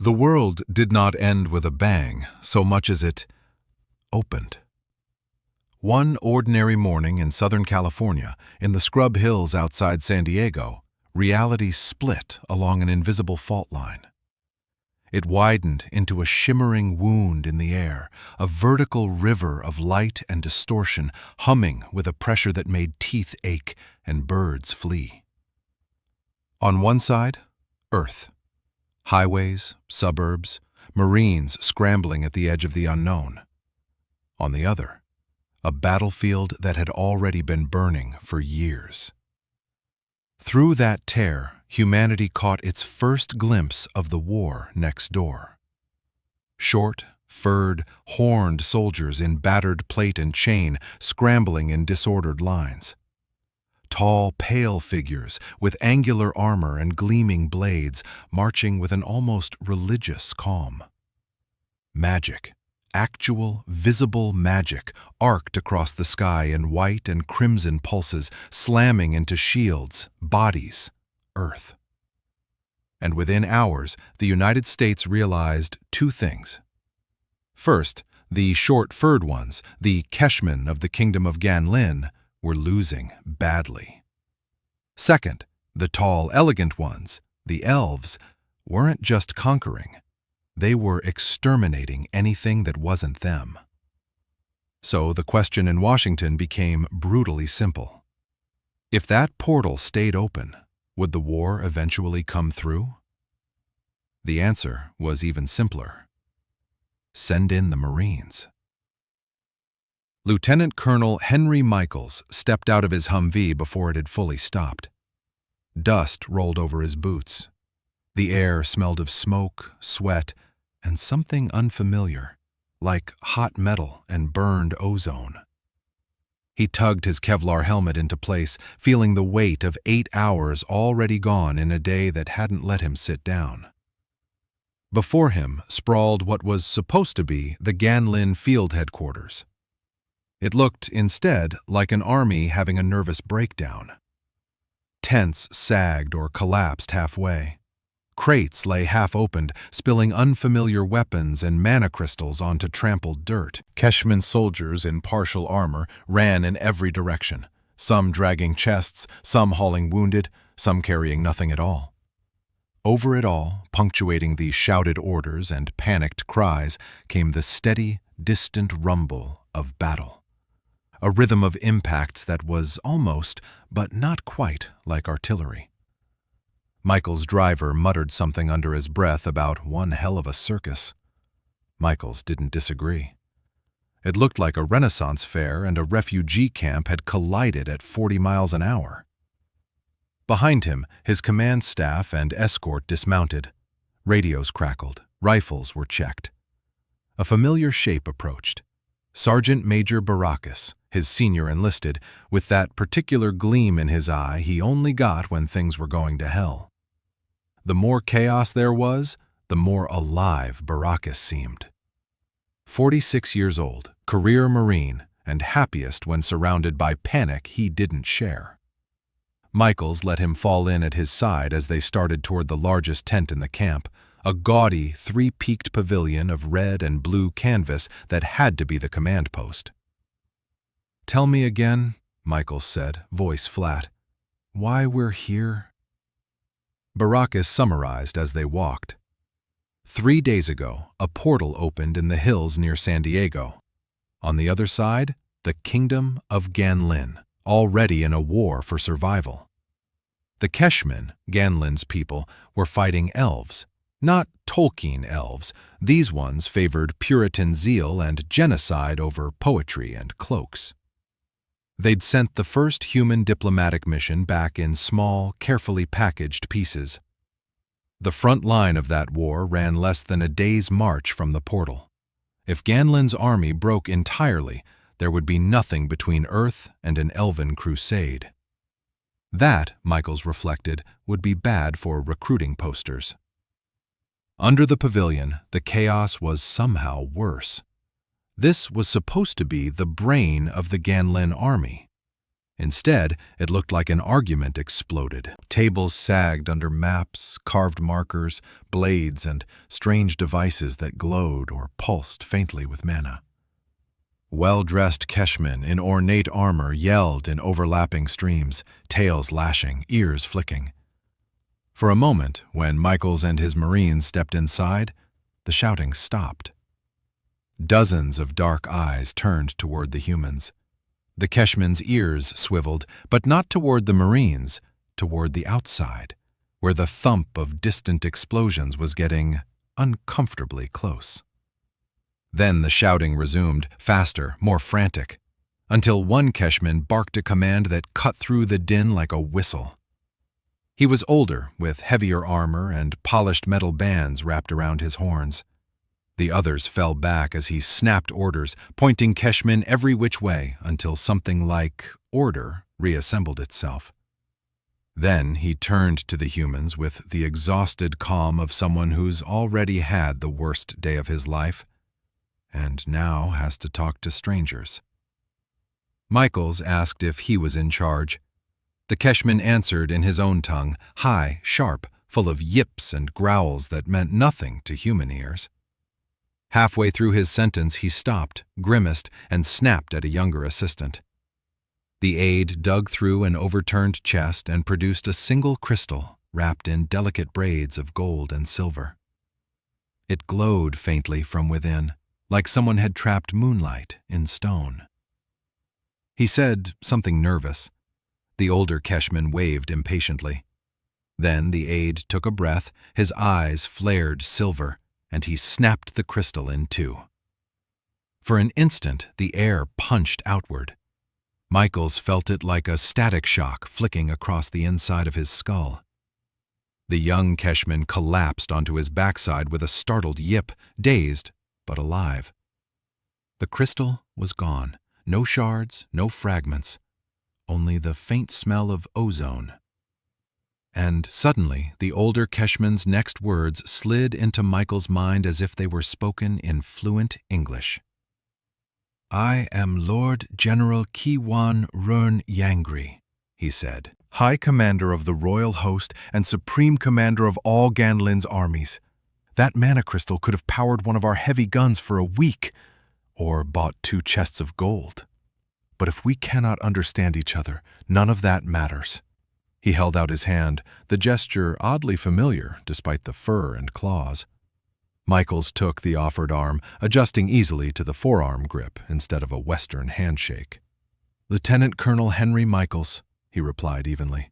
The world did not end with a bang so much as it opened. One ordinary morning in Southern California, in the scrub hills outside San Diego, reality split along an invisible fault line. It widened into a shimmering wound in the air, a vertical river of light and distortion, humming with a pressure that made teeth ache and birds flee. On one side, Earth. Highways, suburbs, Marines scrambling at the edge of the unknown. On the other, a battlefield that had already been burning for years. Through that tear, humanity caught its first glimpse of the war next door. Short, furred, horned soldiers in battered plate and chain scrambling in disordered lines. Tall, pale figures with angular armor and gleaming blades marching with an almost religious calm. Magic, actual, visible magic, arced across the sky in white and crimson pulses, slamming into shields, bodies, Earth. And within hours, the United States realized two things. First, the short-furred ones, the Keshmen of the Kingdom of Ganlin, were losing badly. Second, the tall, elegant ones, the elves, weren't just conquering. They were exterminating anything that wasn't them. So the question in Washington became brutally simple. If that portal stayed open, would the war eventually come through? The answer was even simpler. Send in the Marines. Lieutenant Colonel Henry Michaels stepped out of his Humvee before it had fully stopped. Dust rolled over his boots. The air smelled of smoke, sweat, and something unfamiliar, like hot metal and burned ozone. He tugged his Kevlar helmet into place, feeling the weight of 8 hours already gone in a day that hadn't let him sit down. Before him sprawled what was supposed to be the Ganlin Field Headquarters. It looked, instead, like an army having a nervous breakdown. Tents sagged or collapsed halfway. Crates lay half-opened, spilling unfamiliar weapons and mana crystals onto trampled dirt. Keshmen soldiers in partial armor ran in every direction, some dragging chests, some hauling wounded, some carrying nothing at all. Over it all, punctuating the shouted orders and panicked cries, came the steady, distant rumble of battle. A rhythm of impacts that was almost, but not quite, like artillery. Michael's driver muttered something under his breath about one hell of a circus. Michaels didn't disagree. It looked like a Renaissance fair and a refugee camp had collided at 40 miles an hour. Behind him, his command staff and escort dismounted. Radios crackled, rifles were checked. A familiar shape approached. Sergeant Major Baracus, his senior enlisted, with that particular gleam in his eye he only got when things were going to hell. The more chaos there was, the more alive Baracus seemed. 46 years old, career Marine, and happiest when surrounded by panic he didn't share. Michaels let him fall in at his side as they started toward the largest tent in the camp, a gaudy, three-peaked pavilion of red and blue canvas that had to be the command post. "Tell me again," Michaels said, voice flat, "why we're here?" Baracus summarized as they walked. 3 days ago, a portal opened in the hills near San Diego. On the other side, the Kingdom of Ganlin, already in a war for survival. The Keshmen, Ganlin's people, were fighting elves. Not Tolkien elves. These ones favored Puritan zeal and genocide over poetry and cloaks. They'd sent the first human diplomatic mission back in small, carefully packaged pieces. The front line of that war ran less than a day's march from the portal. If Ganlin's army broke entirely, there would be nothing between Earth and an elven crusade. That, Michaels reflected, would be bad for recruiting posters. Under the pavilion, the chaos was somehow worse. This was supposed to be the brain of the Ganlin army. Instead, it looked like an argument exploded. Tables sagged under maps, carved markers, blades, and strange devices that glowed or pulsed faintly with mana. Well-dressed Keshmen in ornate armor yelled in overlapping streams, tails lashing, ears flicking. For a moment, when Michaels and his Marines stepped inside, the shouting stopped. Dozens of dark eyes turned toward the humans. The Keshmen's ears swiveled, but not toward the Marines, toward the outside, where the thump of distant explosions was getting uncomfortably close. Then the shouting resumed, faster, more frantic, until one Keshman barked a command that cut through the din like a whistle. He was older, with heavier armor and polished metal bands wrapped around his horns. The others fell back as he snapped orders, pointing Keshmen every which way until something like order reassembled itself. Then he turned to the humans with the exhausted calm of someone who's already had the worst day of his life and now has to talk to strangers. Michaels asked if he was in charge. The Keshman answered in his own tongue, high, sharp, full of yips and growls that meant nothing to human ears. Halfway through his sentence, he stopped, grimaced, and snapped at a younger assistant. The aide dug through an overturned chest and produced a single crystal wrapped in delicate braids of gold and silver. It glowed faintly from within, like someone had trapped moonlight in stone. He said something nervous. The older Keshman waved impatiently. Then the aide took a breath, his eyes flared silver, and he snapped the crystal in two. For an instant, the air punched outward. Michaels felt it like a static shock flicking across the inside of his skull. The young Keshman collapsed onto his backside with a startled yip, dazed but alive. The crystal was gone. No shards, no fragments, only the faint smell of ozone. And suddenly, the older Keshman's next words slid into Michael's mind as if they were spoken in fluent English. "I am Lord General Kiwan Rern Yangri," he said, "High Commander of the Royal Host and Supreme Commander of all Ganlin's armies. That mana crystal could have powered one of our heavy guns for a week, or bought 2 chests of gold. But if we cannot understand each other, none of that matters." He held out his hand, the gesture oddly familiar despite the fur and claws. Michaels took the offered arm, adjusting easily to the forearm grip instead of a Western handshake. "Lieutenant Colonel Henry Michaels," he replied evenly.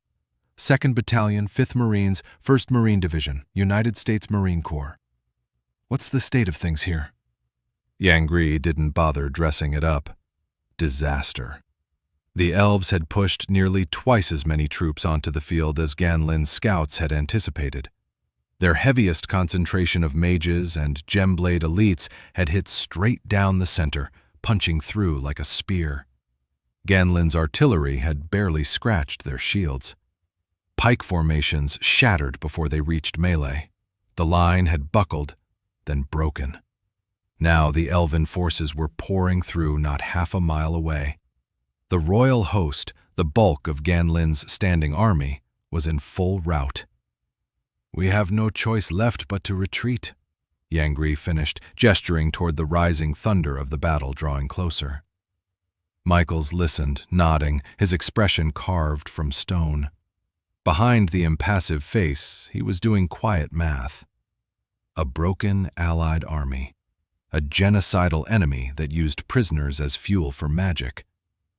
"2nd Battalion, 5th Marines, 1st Marine Division, United States Marine Corps. What's the state of things here?" Yangri didn't bother dressing it up. Disaster. The elves had pushed nearly twice as many troops onto the field as Ganlin's scouts had anticipated. Their heaviest concentration of mages and gemblade elites had hit straight down the center, punching through like a spear. Ganlin's artillery had barely scratched their shields. Pike formations shattered before they reached melee. The line had buckled, then broken. Now the elven forces were pouring through not half a mile away. The royal host, the bulk of Ganlin's standing army, was in full rout. "We have no choice left but to retreat," Yangri finished, gesturing toward the rising thunder of the battle drawing closer. Michaels listened, nodding, his expression carved from stone. Behind the impassive face, he was doing quiet math. A broken Allied army. A genocidal enemy that used prisoners as fuel for magic.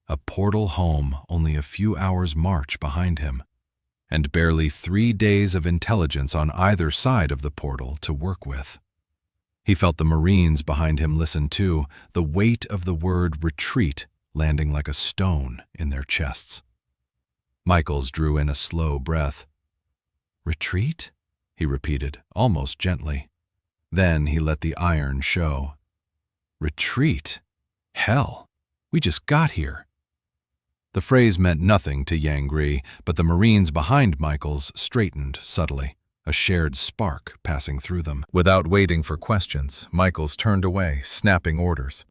A portal home only a few hours' march behind him. And barely 3 days of intelligence on either side of the portal to work with. He felt the Marines behind him listen too, the weight of the word retreat landing like a stone in their chests. Michaels drew in a slow breath. "Retreat?" he repeated, almost gently. Then he let the iron show. "Retreat? Hell, we just got here." The phrase meant nothing to Yangri, but the Marines behind Michaels straightened subtly, a shared spark passing through them. Without waiting for questions, Michaels turned away, snapping orders.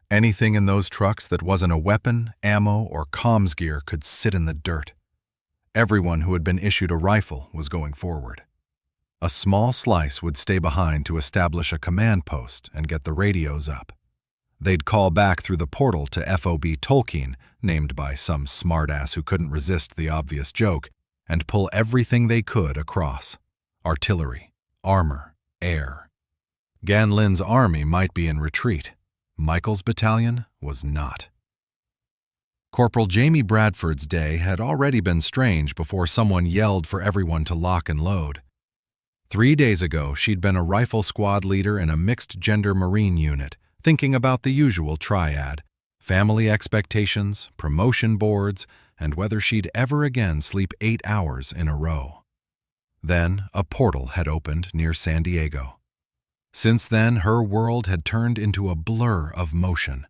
Anything in those trucks that wasn't a weapon, ammo, or comms gear could sit in the dirt. Everyone who had been issued a rifle was going forward. A small slice would stay behind to establish a command post and get the radios up. They'd call back through the portal to FOB Tolkien, named by some smartass who couldn't resist the obvious joke, and pull everything they could across. Artillery, armor, air. Gan Lin's army might be in retreat. Michael's battalion was not. Corporal Jamie Bradford's day had already been strange before someone yelled for everyone to lock and load. 3 days ago, she'd been a rifle squad leader in a mixed-gender Marine unit, thinking about the usual triad: family expectations, promotion boards, and whether she'd ever again sleep 8 hours in a row. Then a portal had opened near San Diego. Since then, her world had turned into a blur of motion.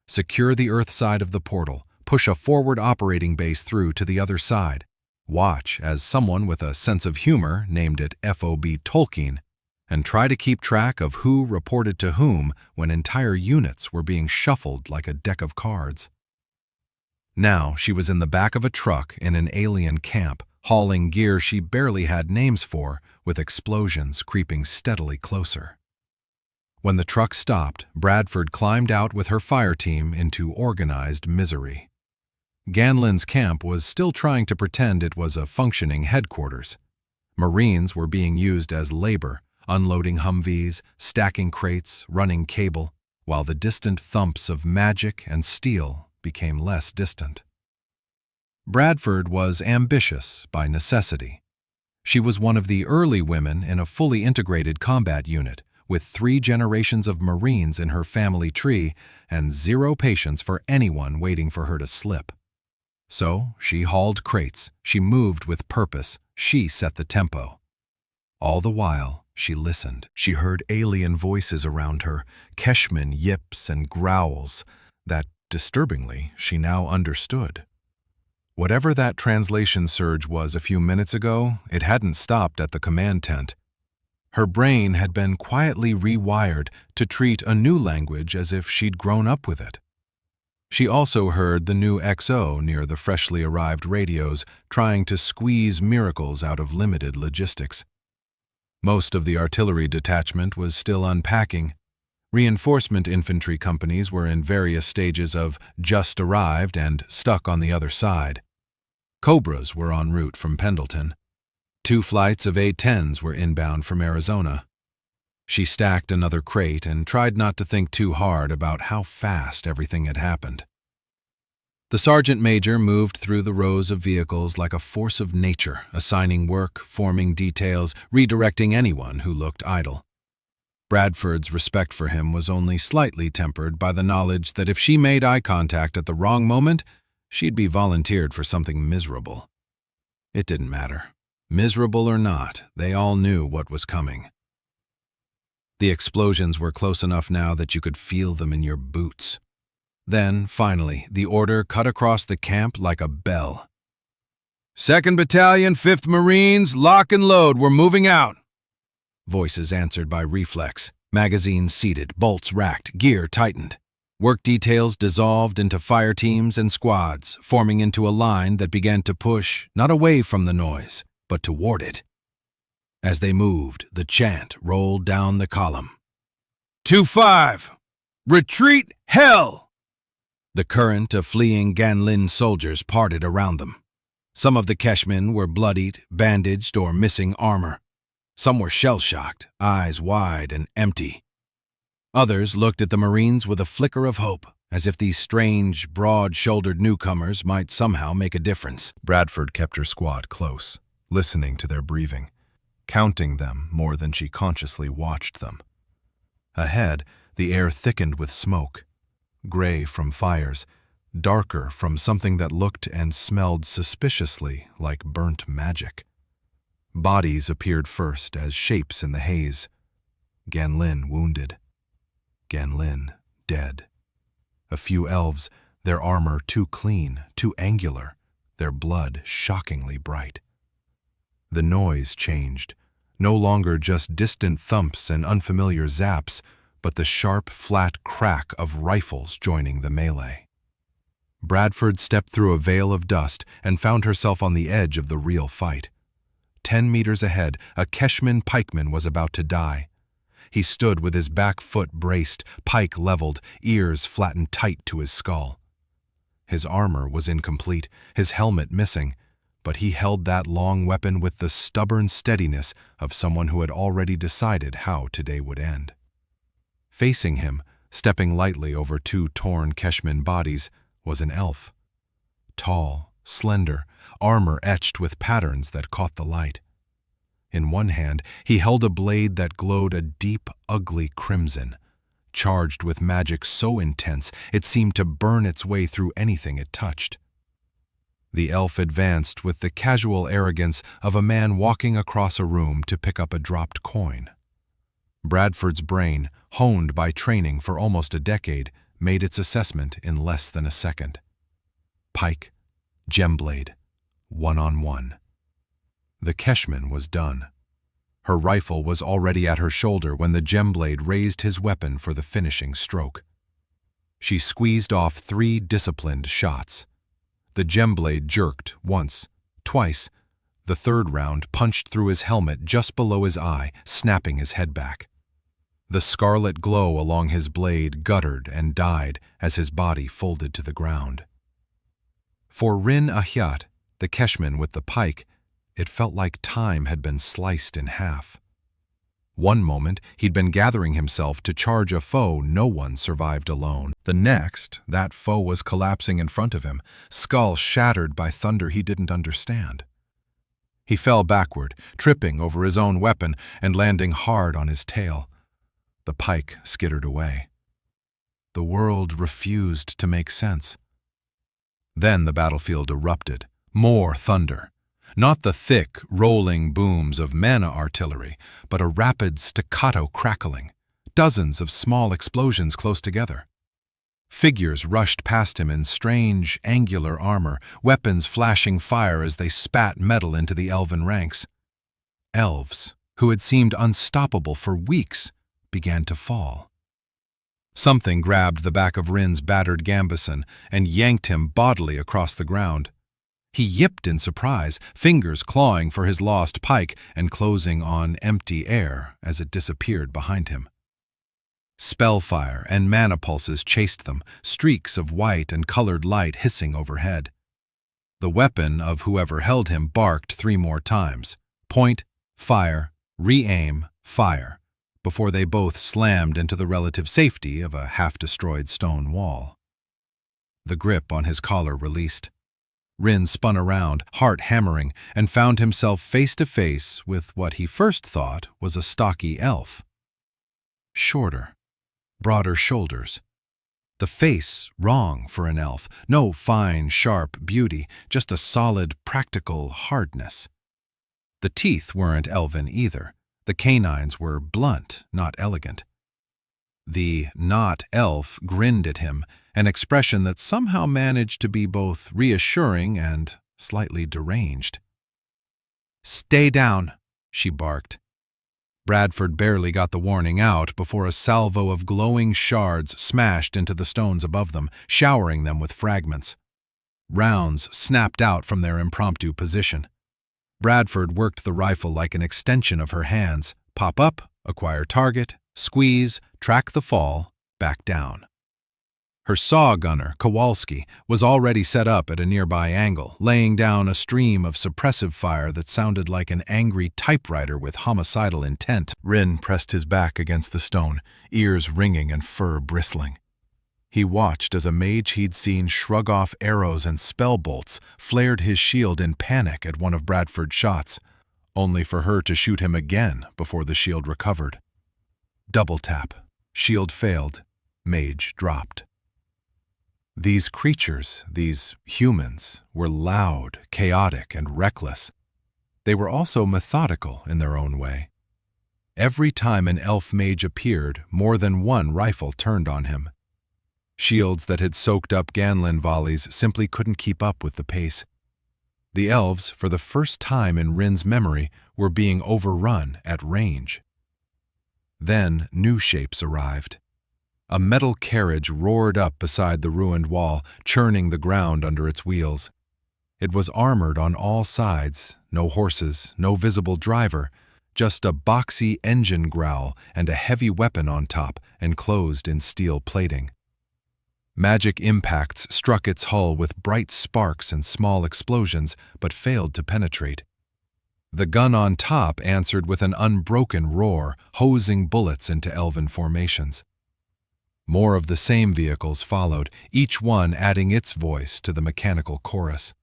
Secure the Earth side of the portal, push a forward operating base through to the other side. Watch as someone with a sense of humor named it FOB Tolkien, and try to keep track of who reported to whom when entire units were being shuffled like a deck of cards. Now she was in the back of a truck in an alien camp, hauling gear she barely had names for, with explosions creeping steadily closer. When the truck stopped, Bradford climbed out with her fire team into organized misery. Gan Lin's camp was still trying to pretend it was a functioning headquarters. Marines were being used as labor, unloading Humvees, stacking crates, running cable, while the distant thumps of magic and steel became less distant. Bradford was ambitious by necessity. She was one of the early women in a fully integrated combat unit, with 3 generations of Marines in her family tree and 0 patience for anyone waiting for her to slip. So she hauled crates, she moved with purpose, she set the tempo. All the while, she listened. She heard alien voices around her, Keshman yips and growls that, disturbingly, she now understood. Whatever that translation surge was a few minutes ago, it hadn't stopped at the command tent. Her brain had been quietly rewired to treat a new language as if she'd grown up with it. She also heard the new XO near the freshly arrived radios, trying to squeeze miracles out of limited logistics. Most of the artillery detachment was still unpacking. Reinforcement infantry companies were in various stages of just arrived and stuck on the other side. Cobras were en route from Pendleton. 2 flights of A-10s were inbound from Arizona. She stacked another crate and tried not to think too hard about how fast everything had happened. The sergeant major moved through the rows of vehicles like a force of nature, assigning work, forming details, redirecting anyone who looked idle. Bradford's respect for him was only slightly tempered by the knowledge that if she made eye contact at the wrong moment, she'd be volunteered for something miserable. It didn't matter. Miserable or not, they all knew what was coming. The explosions were close enough now that you could feel them in your boots. Then, finally, the order cut across the camp like a bell. 2nd Battalion, 5th Marines, lock and load, we're moving out. Voices answered by reflex, magazines seated, bolts racked, gear tightened. Work details dissolved into fire teams and squads, forming into a line that began to push, not away from the noise, but toward it. As they moved, the chant rolled down the column. 2-5! Retreat, hell! The current of fleeing Gan Lin soldiers parted around them. Some of the Keshmen were bloodied, bandaged, or missing armor. Some were shell-shocked, eyes wide and empty. Others looked at the Marines with a flicker of hope, as if these strange, broad-shouldered newcomers might somehow make a difference. Bradford kept her squad close, listening to their breathing, counting them more than she consciously watched them. Ahead, the air thickened with smoke, gray from fires, darker from something that looked and smelled suspiciously like burnt magic. Bodies appeared first as shapes in the haze. Gan Lin wounded. Gan Lin dead. A few elves, their armor too clean, too angular, their blood shockingly bright. The noise changed, no longer just distant thumps and unfamiliar zaps, but the sharp, flat crack of rifles joining the melee. Bradford stepped through a veil of dust and found herself on the edge of the real fight. 10 meters ahead, a Keshman pikeman was about to die. He stood with his back foot braced, pike leveled, ears flattened tight to his skull. His armor was incomplete, his helmet missing, but he held that long weapon with the stubborn steadiness of someone who had already decided how today would end. Facing him, stepping lightly over 2 torn Keshman bodies, was an elf. Tall, slender, armor etched with patterns that caught the light. In one hand, he held a blade that glowed a deep, ugly crimson, charged with magic so intense it seemed to burn its way through anything it touched. The elf advanced with the casual arrogance of a man walking across a room to pick up a dropped coin. Bradford's brain, honed by training for almost a decade, made its assessment in less than a second. Pike, gemblade, one-on-one. The Keshman was done. Her rifle was already at her shoulder when the gemblade raised his weapon for the finishing stroke. She squeezed off 3 disciplined shots. The gemblade jerked once, twice. The third round punched through his helmet just below his eye, snapping his head back. The scarlet glow along his blade guttered and died as his body folded to the ground. For Rin Ahyat, the Keshman with the pike, it felt like time had been sliced in half. One moment, he'd been gathering himself to charge a foe no one survived alone. The next, that foe was collapsing in front of him, skull shattered by thunder he didn't understand. He fell backward, tripping over his own weapon and landing hard on his tail. The pike skittered away. The world refused to make sense. Then the battlefield erupted. More thunder. Not the thick, rolling booms of mana artillery, but a rapid staccato crackling. Dozens of small explosions close together. Figures rushed past him in strange, angular armor, weapons flashing fire as they spat metal into the elven ranks. Elves, who had seemed unstoppable for weeks, began to fall. Something grabbed the back of Rin's battered gambeson and yanked him bodily across the ground. He yipped in surprise, fingers clawing for his lost pike and closing on empty air as it disappeared behind him. Spellfire and mana pulses chased them, streaks of white and colored light hissing overhead. The weapon of whoever held him barked 3 more times. Point, fire, re-aim, fire, before they both slammed into the relative safety of a half-destroyed stone wall. The grip on his collar released. Rin spun around, heart hammering, and found himself face to face with what he first thought was a stocky elf. Shorter, broader shoulders. The face wrong for an elf, no fine, sharp beauty, just a solid, practical hardness. The teeth weren't elven either. The canines were blunt, not elegant. The not elf grinned at him, an expression that somehow managed to be both reassuring and slightly deranged. "Stay down," she barked. Bradford barely got the warning out before a salvo of glowing shards smashed into the stones above them, showering them with fragments. Rounds snapped out from their impromptu position. Bradford worked the rifle like an extension of her hands. Pop up, acquire target, squeeze, track the fall, back down. Her saw gunner, Kowalski, was already set up at a nearby angle, laying down a stream of suppressive fire that sounded like an angry typewriter with homicidal intent. Rin pressed his back against the stone, ears ringing and fur bristling. He watched as a mage he'd seen shrug off arrows and spell bolts flared his shield in panic at one of Bradford's shots, only for her to shoot him again before the shield recovered. Double tap. Shield failed. Mage dropped. These creatures, these humans, were loud, chaotic, and reckless. They were also methodical in their own way. Every time an elf mage appeared, more than one rifle turned on him. Shields that had soaked up Ganlin volleys simply couldn't keep up with the pace. The elves, for the first time in Rin's memory, were being overrun at range. Then new shapes arrived. A metal carriage roared up beside the ruined wall, churning the ground under its wheels. It was armored on all sides, no horses, no visible driver, just a boxy engine growl and a heavy weapon on top, enclosed in steel plating. Magic impacts struck its hull with bright sparks and small explosions, but failed to penetrate. The gun on top answered with an unbroken roar, hosing bullets into elven formations. More of the same vehicles followed, each one adding its voice to the mechanical chorus.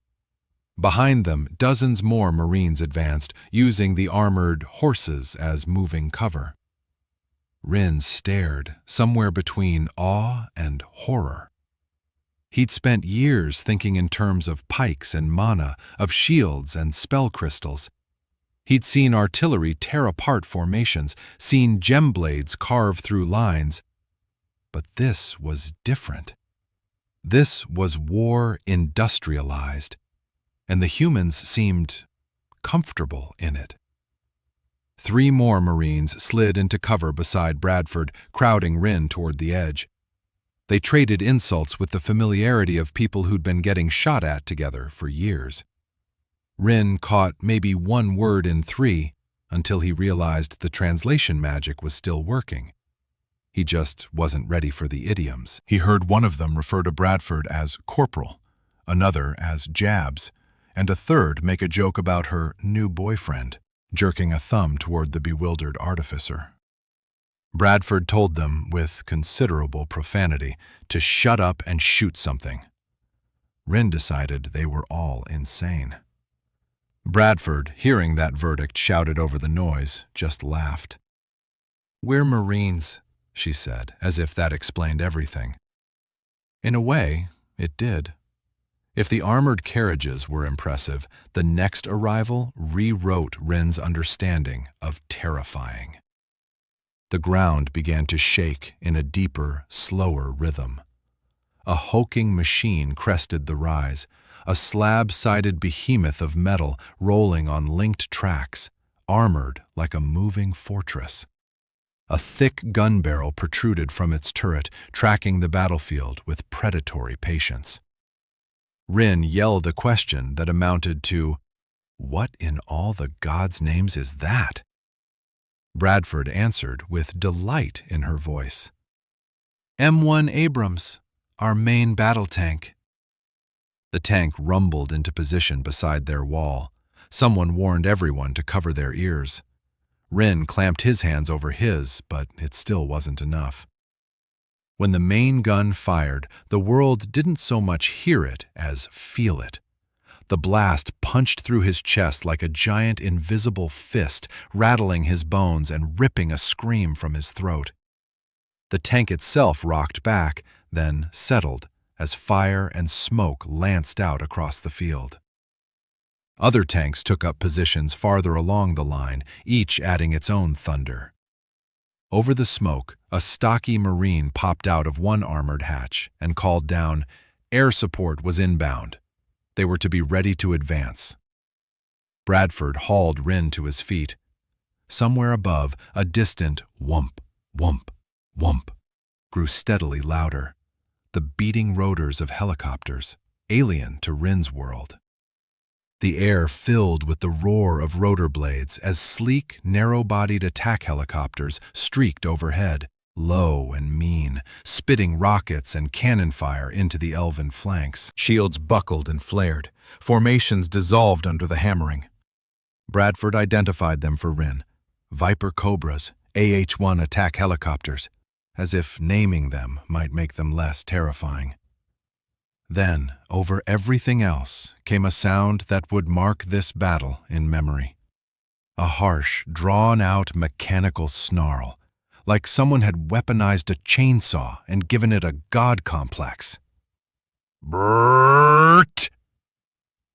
Behind them, dozens more Marines advanced, using the armored horses as moving cover. Rin stared, somewhere between awe and horror. He'd spent years thinking in terms of pikes and mana, of shields and spell crystals. He'd seen artillery tear apart formations, seen gem blades carve through lines. But this was different. This was war industrialized, and the humans seemed comfortable in it. 3 more Marines slid into cover beside Bradford, crowding Rin toward the edge. They traded insults with the familiarity of people who'd been getting shot at together for years. Rin caught maybe 1 word in 3 until he realized the translation magic was still working. He just wasn't ready for the idioms. He heard one of them refer to Bradford as corporal, another as jabs, and a third make a joke about her new boyfriend, jerking a thumb toward the bewildered artificer. Bradford told them, with considerable profanity, to shut up and shoot something. Rin decided they were all insane. Bradford, hearing that verdict shouted over the noise, just laughed. "We're Marines," she said, as if that explained everything. In a way, it did. If the armored carriages were impressive, the next arrival rewrote Rin's understanding of terrifying. The ground began to shake in a deeper, slower rhythm. A hulking machine crested the rise, a slab-sided behemoth of metal rolling on linked tracks, armored like a moving fortress. A thick gun barrel protruded from its turret, tracking the battlefield with predatory patience. Rin yelled a question that amounted to, "What in all the gods' names is that?" Bradford answered with delight in her voice. "M1 Abrams, our main battle tank." The tank rumbled into position beside their wall. Someone warned everyone to cover their ears. Rin clamped his hands over his, but it still wasn't enough. When the main gun fired, the world didn't so much hear it as feel it. The blast punched through his chest like a giant invisible fist, rattling his bones and ripping a scream from his throat. The tank itself rocked back, then settled as fire and smoke lanced out across the field. Other tanks took up positions farther along the line, each adding its own thunder. Over the smoke, a stocky Marine popped out of one armored hatch and called down, air support was inbound. They were to be ready to advance. Bradford hauled Rin to his feet. Somewhere above, a distant whump, whump, whump grew steadily louder. The beating rotors of helicopters, alien to Rin's world. The air filled with the roar of rotor blades as sleek, narrow-bodied attack helicopters streaked overhead, low and mean, spitting rockets and cannon fire into the elven flanks. Shields buckled and flared. Formations dissolved under the hammering. Bradford identified them for Rin. Viper Cobras, AH-1 attack helicopters, as if naming them might make them less terrifying. Then, over everything else, came a sound that would mark this battle in memory. A harsh, drawn-out mechanical snarl, like someone had weaponized a chainsaw and given it a god complex. Brrrt!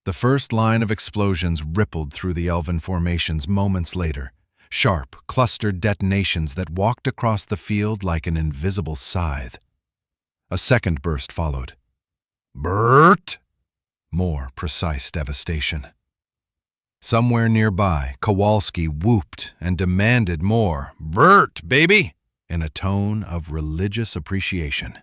The first line of explosions rippled through the elven formations moments later, sharp, clustered detonations that walked across the field like an invisible scythe. A second burst followed. Brrrt! More precise devastation. Somewhere nearby, Kowalski whooped and demanded more. "Bert, baby!" in a tone of religious appreciation.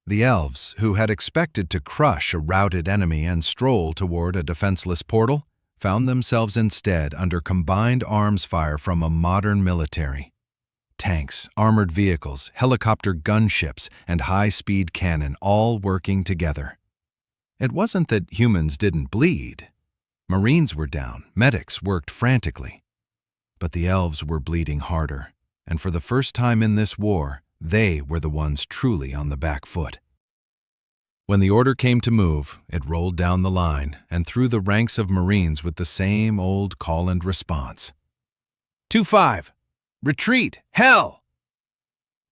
The elves, who had expected to crush a routed enemy and stroll toward a defenseless portal, found themselves instead under combined arms fire from a modern military. Tanks, armored vehicles, helicopter gunships, and high-speed cannon all working together. It wasn't that humans didn't bleed. Marines were down, medics worked frantically. But the elves were bleeding harder, and for the first time in this war, they were the ones truly on the back foot. When the order came to move, it rolled down the line and through the ranks of Marines with the same old call and response. 2-5! Retreat! Hell!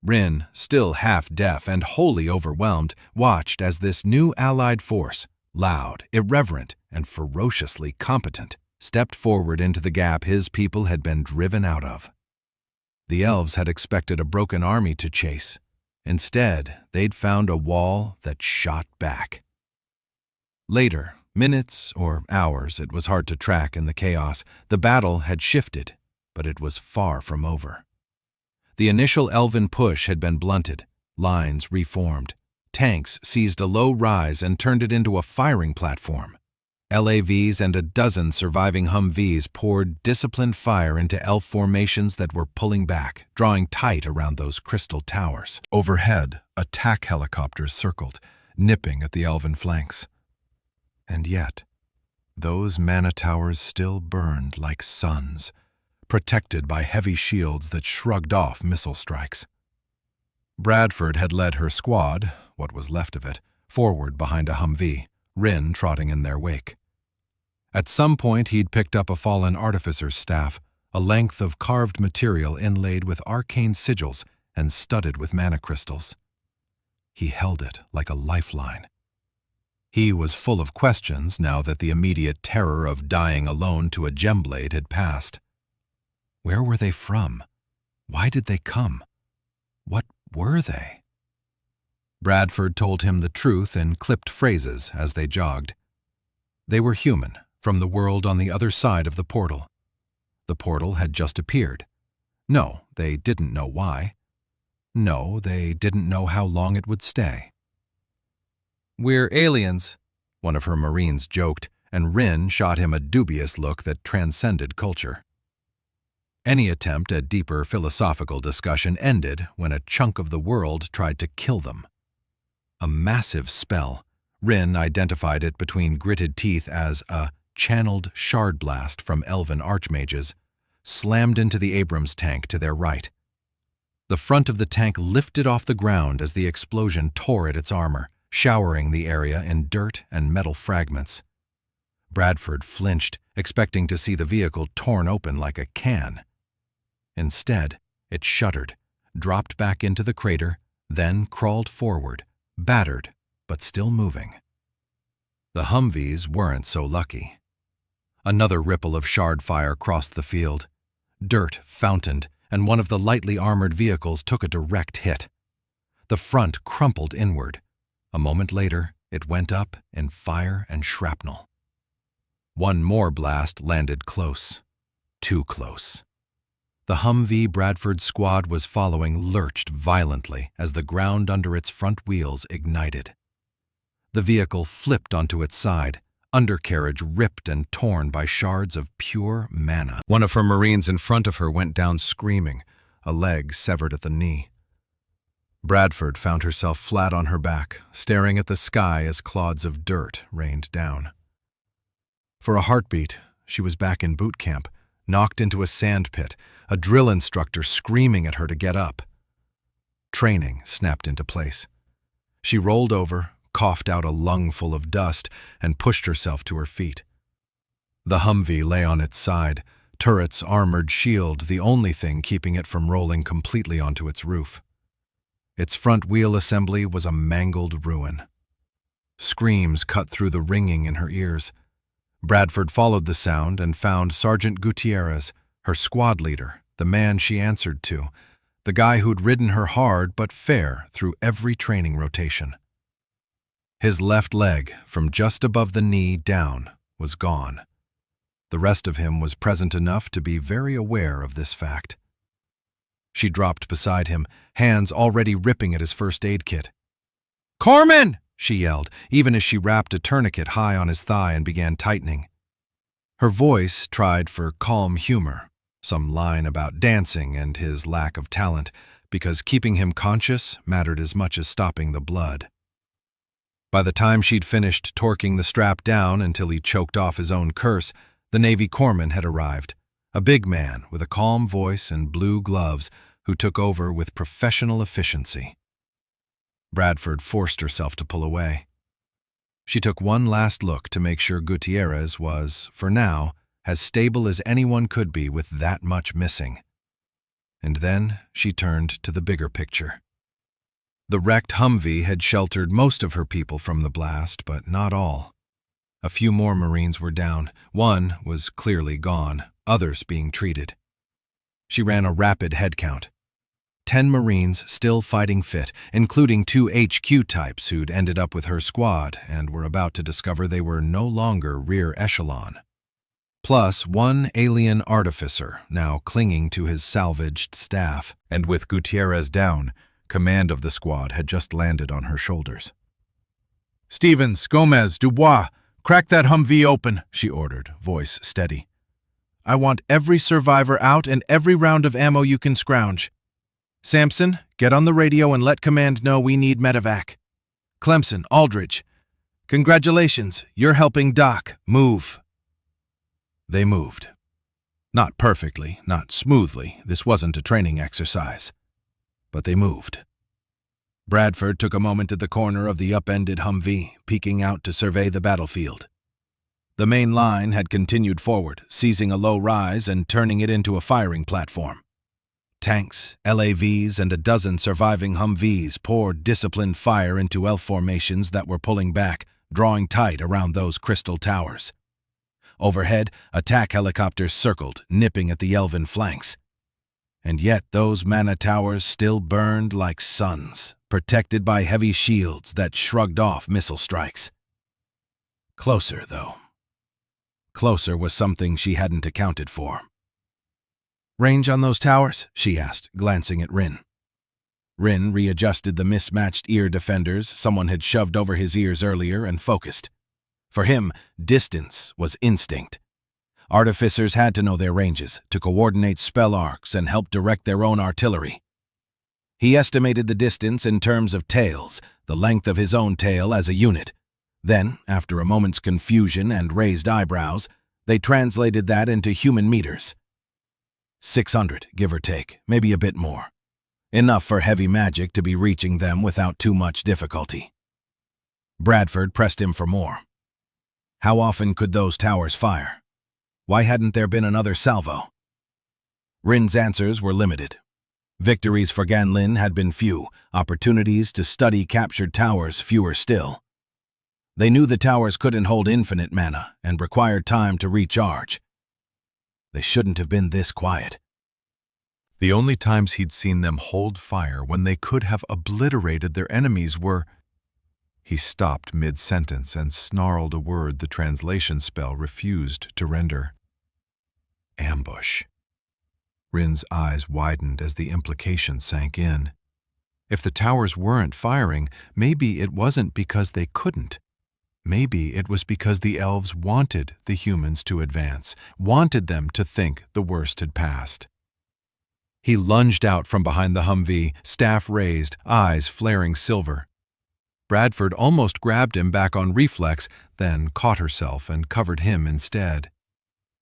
Rin, still half-deaf and wholly overwhelmed, watched as this new allied force, loud, irreverent, and ferociously competent, stepped forward into the gap his people had been driven out of. The elves had expected a broken army to chase. Instead, they'd found a wall that shot back. Later, minutes or hours, it was hard to track in the chaos, the battle had shifted, but it was far from over. The initial elven push had been blunted, lines reformed. Tanks seized a low rise and turned it into a firing platform. LAVs and a dozen surviving Humvees poured disciplined fire into elf formations that were pulling back, drawing tight around those crystal towers. Overhead, attack helicopters circled, nipping at the elven flanks. And yet, those mana towers still burned like suns, protected by heavy shields that shrugged off missile strikes. Bradford had led her squad, what was left of it, forward behind a Humvee, Rin trotting in their wake. At some point he'd picked up a fallen artificer's staff, a length of carved material inlaid with arcane sigils and studded with mana crystals. He held it like a lifeline. He was full of questions now that the immediate terror of dying alone to a gemblade had passed. Where were they from? Why did they come? What were they? Bradford told him the truth in clipped phrases as they jogged. They were human, from the world on the other side of the portal. The portal had just appeared. No, they didn't know why. No, they didn't know how long it would stay. "We're aliens," one of her Marines joked, and Rin shot him a dubious look that transcended culture. Any attempt at deeper philosophical discussion ended when a chunk of the world tried to kill them. A massive spell. Rin identified it between gritted teeth as a channeled shard blast from elven archmages, slammed into the Abrams tank to their right. The front of the tank lifted off the ground as the explosion tore at its armor, showering the area in dirt and metal fragments. Bradford flinched, expecting to see the vehicle torn open like a can. Instead, it shuddered, dropped back into the crater, then crawled forward, battered, but still moving. The Humvees weren't so lucky. Another ripple of shard fire crossed the field. Dirt fountained, and one of the lightly armored vehicles took a direct hit. The front crumpled inward. A moment later, it went up in fire and shrapnel. One more blast landed close. Too close. The Humvee Bradford's squad was following lurched violently as the ground under its front wheels ignited. The vehicle flipped onto its side, undercarriage ripped and torn by shards of pure mana. One of her Marines in front of her went down screaming, a leg severed at the knee. Bradford found herself flat on her back, staring at the sky as clods of dirt rained down. For a heartbeat, she was back in boot camp, knocked into a sand pit, a drill instructor screaming at her to get up. Training snapped into place. She rolled over, coughed out a lungful of dust, and pushed herself to her feet. The Humvee lay on its side, turret's armored shield the only thing keeping it from rolling completely onto its roof. Its front wheel assembly was a mangled ruin. Screams cut through the ringing in her ears. Bradford followed the sound and found Sergeant Gutierrez, her squad leader, the man she answered to, the guy who'd ridden her hard but fair through every training rotation. His left leg, from just above the knee down, was gone. The rest of him was present enough to be very aware of this fact. She dropped beside him, hands already ripping at his first aid kit. "Corman!" she yelled, even as she wrapped a tourniquet high on his thigh and began tightening. Her voice tried for calm humor, some line about dancing and his lack of talent, because keeping him conscious mattered as much as stopping the blood. By the time she'd finished torquing the strap down until he choked off his own curse, the Navy corpsman had arrived, a big man with a calm voice and blue gloves who took over with professional efficiency. Bradford forced herself to pull away. She took one last look to make sure Gutierrez was, for now, as stable as anyone could be with that much missing. And then she turned to the bigger picture. The wrecked Humvee had sheltered most of her people from the blast, but not all. A few more Marines were down. One was clearly gone, others being treated. She ran a rapid head count. 10 Marines still fighting fit, including 2 HQ types who'd ended up with her squad and were about to discover they were no longer rear echelon. Plus 1 alien artificer now clinging to his salvaged staff. And with Gutierrez down, command of the squad had just landed on her shoulders. "Stevens, Gomez, Dubois, crack that Humvee open," she ordered, voice steady. "I want every survivor out and every round of ammo you can scrounge. Sampson, get on the radio and let command know we need medevac. Clemson, Aldridge, congratulations, you're helping Doc. Move." They moved. Not perfectly, not smoothly, this wasn't a training exercise. But they moved. Bradford took a moment at the corner of the upended Humvee, peeking out to survey the battlefield. The main line had continued forward, seizing a low rise and turning it into a firing platform. Tanks, LAVs, and a dozen surviving Humvees poured disciplined fire into L formations that were pulling back, drawing tight around those crystal towers. Overhead, attack helicopters circled, nipping at the elven flanks. And yet those mana towers still burned like suns, protected by heavy shields that shrugged off missile strikes. Closer, though. Closer was something she hadn't accounted for. "Range on those towers?" she asked, glancing at Rin. Rin readjusted the mismatched ear defenders someone had shoved over his ears earlier and focused. For him, distance was instinct. Artificers had to know their ranges, to coordinate spell arcs and help direct their own artillery. He estimated the distance in terms of tails, the length of his own tail as a unit. Then, after a moment's confusion and raised eyebrows, they translated that into human meters. 600, give or take, maybe a bit more. Enough for heavy magic to be reaching them without too much difficulty. Bradford pressed him for more. How often could those towers fire? Why hadn't there been another salvo? Rin's answers were limited. Victories for Ganlin had been few, opportunities to study captured towers fewer still. They knew the towers couldn't hold infinite mana and required time to recharge. They shouldn't have been this quiet. The only times he'd seen them hold fire when they could have obliterated their enemies were... He stopped mid-sentence and snarled a word the translation spell refused to render. Ambush. Rin's eyes widened as the implication sank in. If the towers weren't firing, maybe it wasn't because they couldn't. Maybe it was because the elves wanted the humans to advance, wanted them to think the worst had passed. He lunged out from behind the Humvee, staff raised, eyes flaring silver. Bradford almost grabbed him back on reflex, then caught herself and covered him instead.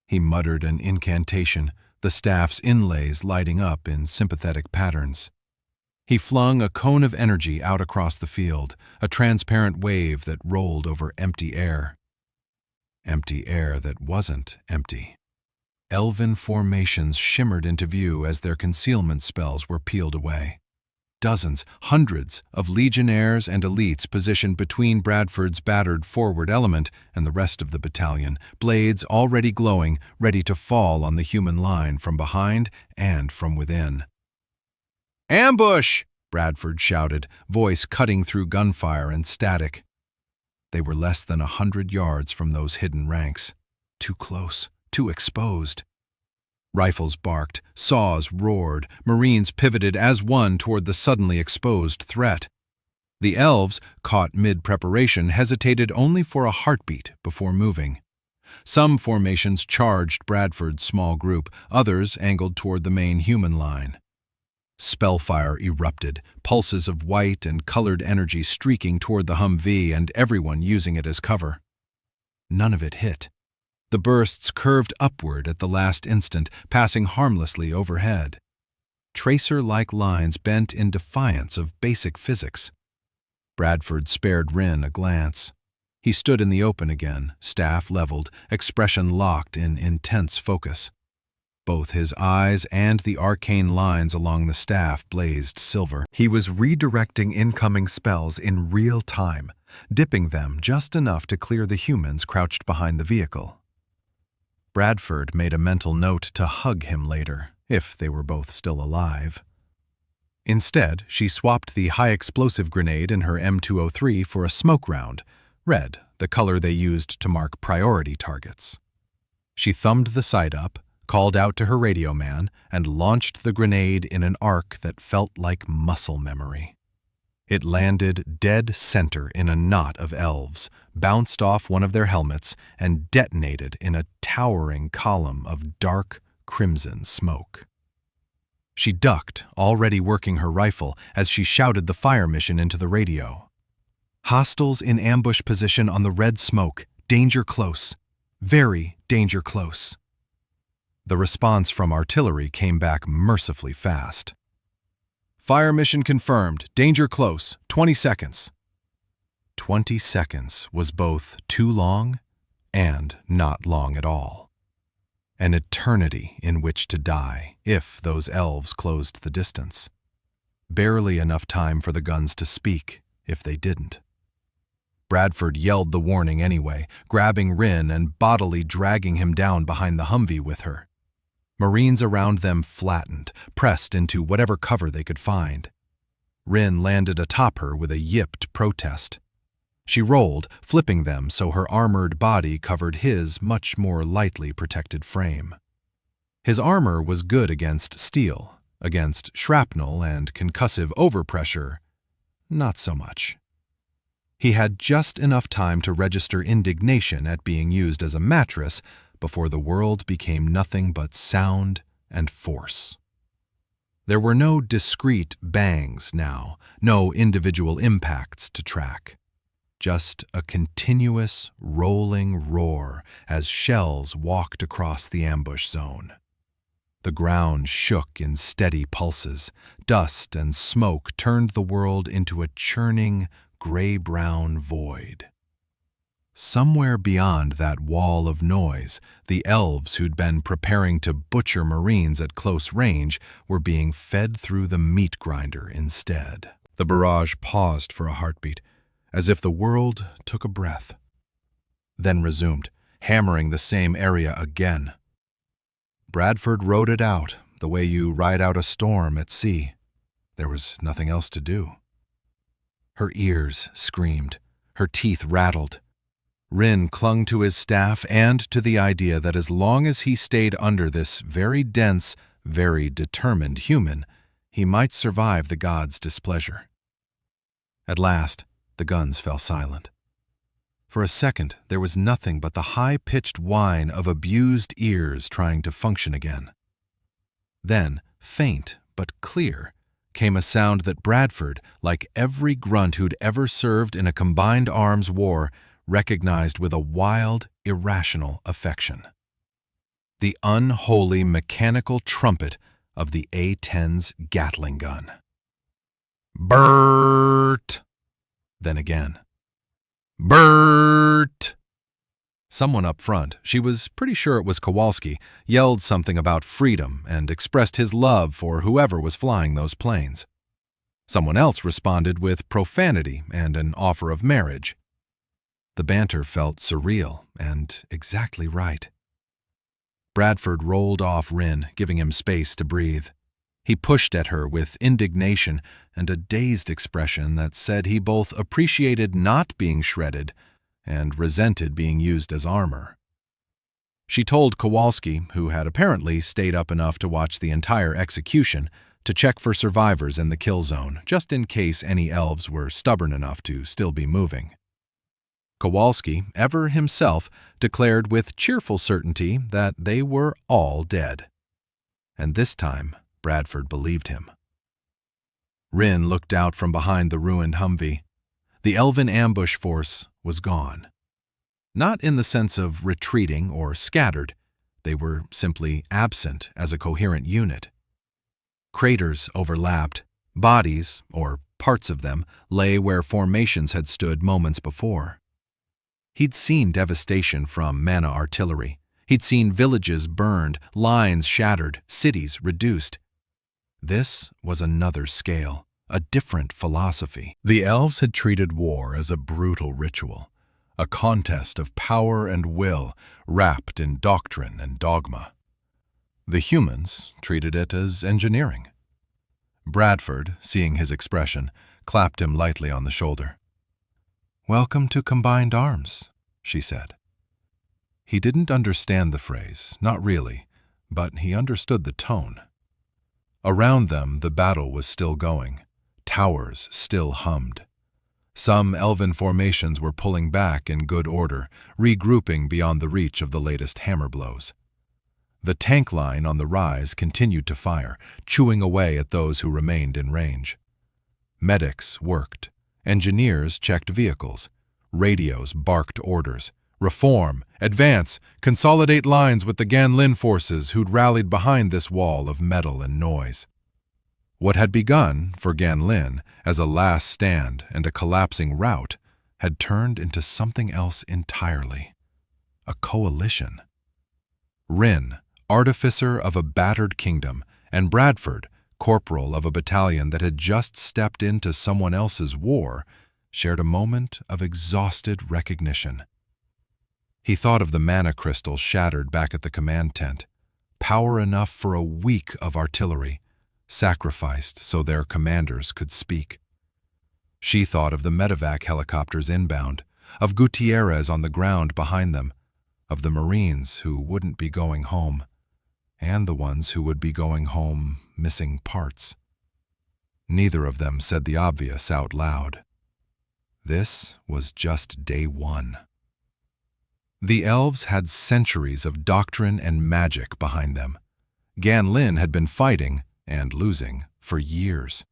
He muttered an incantation, the staff's inlays lighting up in sympathetic patterns. He flung a cone of energy out across the field, a transparent wave that rolled over empty air. Empty air that wasn't empty. Elven formations shimmered into view as their concealment spells were peeled away. Dozens, hundreds of legionnaires and elites positioned between Bradford's battered forward element and the rest of the battalion, blades already glowing, ready to fall on the human line from behind and from within. "Ambush!" Bradford shouted, voice cutting through gunfire and static. They were less than 100 yards from those hidden ranks. Too close, too exposed. Rifles barked, saws roared, Marines pivoted as one toward the suddenly exposed threat. The elves, caught mid-preparation, hesitated only for a heartbeat before moving. Some formations charged Bradford's small group, others angled toward the main human line. Spellfire erupted, pulses of white and colored energy streaking toward the Humvee and everyone using it as cover. None of it hit. The bursts curved upward at the last instant, passing harmlessly overhead. Tracer-like lines bent in defiance of basic physics. Bradford spared Rin a glance. He stood in the open again, staff leveled, expression locked in intense focus. Both his eyes and the arcane lines along the staff blazed silver. He was redirecting incoming spells in real time, dipping them just enough to clear the humans crouched behind the vehicle. Bradford made a mental note to hug him later, if they were both still alive. Instead, she swapped the high-explosive grenade in her M203 for a smoke round, red, the color they used to mark priority targets. She thumbed the sight up, called out to her radio man, and launched the grenade in an arc that felt like muscle memory. It landed dead center in a knot of elves, bounced off one of their helmets, and detonated in a towering column of dark crimson smoke. She ducked, already working her rifle, as she shouted the fire mission into the radio. "Hostiles in ambush position on the red smoke. Danger close. Very danger close." The response from artillery came back mercifully fast. "Fire mission confirmed. Danger close. 20 seconds. 20 seconds was both too long and not long at all. An eternity in which to die, if those elves closed the distance. Barely enough time for the guns to speak, if they didn't. Bradford yelled the warning anyway, grabbing Rin and bodily dragging him down behind the Humvee with her. Marines around them flattened, pressed into whatever cover they could find. Rin landed atop her with a yipped protest. She rolled, flipping them so her armored body covered his much more lightly protected frame. His armor was good against steel, against shrapnel and concussive overpressure, not so much. He had just enough time to register indignation at being used as a mattress before the world became nothing but sound and force. There were no discrete bangs now, no individual impacts to track. Just a continuous, rolling roar as shells walked across the ambush zone. The ground shook in steady pulses. Dust and smoke turned the world into a churning, gray-brown void. Somewhere beyond that wall of noise, the elves who'd been preparing to butcher Marines at close range were being fed through the meat grinder instead. The barrage paused for a heartbeat, as if the world took a breath. Then resumed, hammering the same area again. Bradford rode it out, the way you ride out a storm at sea. There was nothing else to do. Her ears screamed, her teeth rattled. Rin clung to his staff and to the idea that as long as he stayed under this very dense, very determined human, he might survive the gods' displeasure. At last, the guns fell silent. For a second, there was nothing but the high-pitched whine of abused ears trying to function again. Then, faint but clear, came a sound that Bradford, like every grunt who'd ever served in a combined arms war, recognized with a wild, irrational affection. The unholy mechanical trumpet of the A-10's Gatling gun. Bert! Then again. Bert! Someone up front, she was pretty sure it was Kowalski, yelled something about freedom and expressed his love for whoever was flying those planes. Someone else responded with profanity and an offer of marriage. The banter felt surreal and exactly right. Bradford rolled off Rin, giving him space to breathe. He pushed at her with indignation and a dazed expression that said he both appreciated not being shredded and resented being used as armor. She told Kowalski, who had apparently stayed up enough to watch the entire execution, to check for survivors in the kill zone, just in case any elves were stubborn enough to still be moving. Kowalski, ever himself, declared with cheerful certainty that they were all dead. And this time, Bradford believed him. Rin looked out from behind the ruined Humvee. The elven ambush force was gone. Not in the sense of retreating or scattered, they were simply absent as a coherent unit. Craters overlapped, bodies, or parts of them, lay where formations had stood moments before. He'd seen devastation from mana artillery. He'd seen villages burned, lines shattered, cities reduced. This was another scale, a different philosophy. The elves had treated war as a brutal ritual, a contest of power and will wrapped in doctrine and dogma. The humans treated it as engineering. Bradford, seeing his expression, clapped him lightly on the shoulder. "Welcome to Combined Arms," she said. He didn't understand the phrase, not really, but he understood the tone. Around them, the battle was still going. Towers still hummed. Some elven formations were pulling back in good order, regrouping beyond the reach of the latest hammer blows. The tank line on the rise continued to fire, chewing away at those who remained in range. Medics worked. Engineers checked vehicles. Radios barked orders. Reform, advance, consolidate lines with the Ganlin forces who'd rallied behind this wall of metal and noise. What had begun, for Ganlin, as a last stand and a collapsing rout, had turned into something else entirely. A coalition. Rin, artificer of a battered kingdom, and Bradford, corporal of a battalion that had just stepped into someone else's war, shared a moment of exhausted recognition. He thought of the mana crystal shattered back at the command tent, power enough for a week of artillery, sacrificed so their commanders could speak. She thought of the medevac helicopters inbound, of Gutierrez on the ground behind them, of the Marines who wouldn't be going home, and the ones who would be going home missing parts. Neither of them said the obvious out loud. This was just day one. The elves had centuries of doctrine and magic behind them. Ganlin had been fighting, and losing, for years.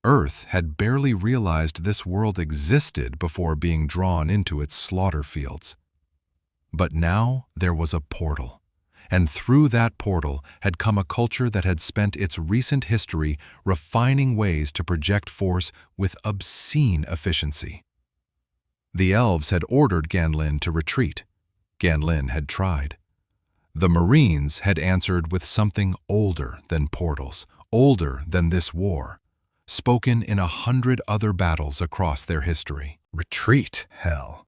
Earth had barely realized this world existed before being drawn into its slaughter fields. But now there was a portal, and through that portal had come a culture that had spent its recent history refining ways to project force with obscene efficiency. The elves had ordered Ganlin to retreat. Ganlin had tried. The Marines had answered with something older than portals, older than this war, spoken in 100 other battles across their history. Retreat, hell.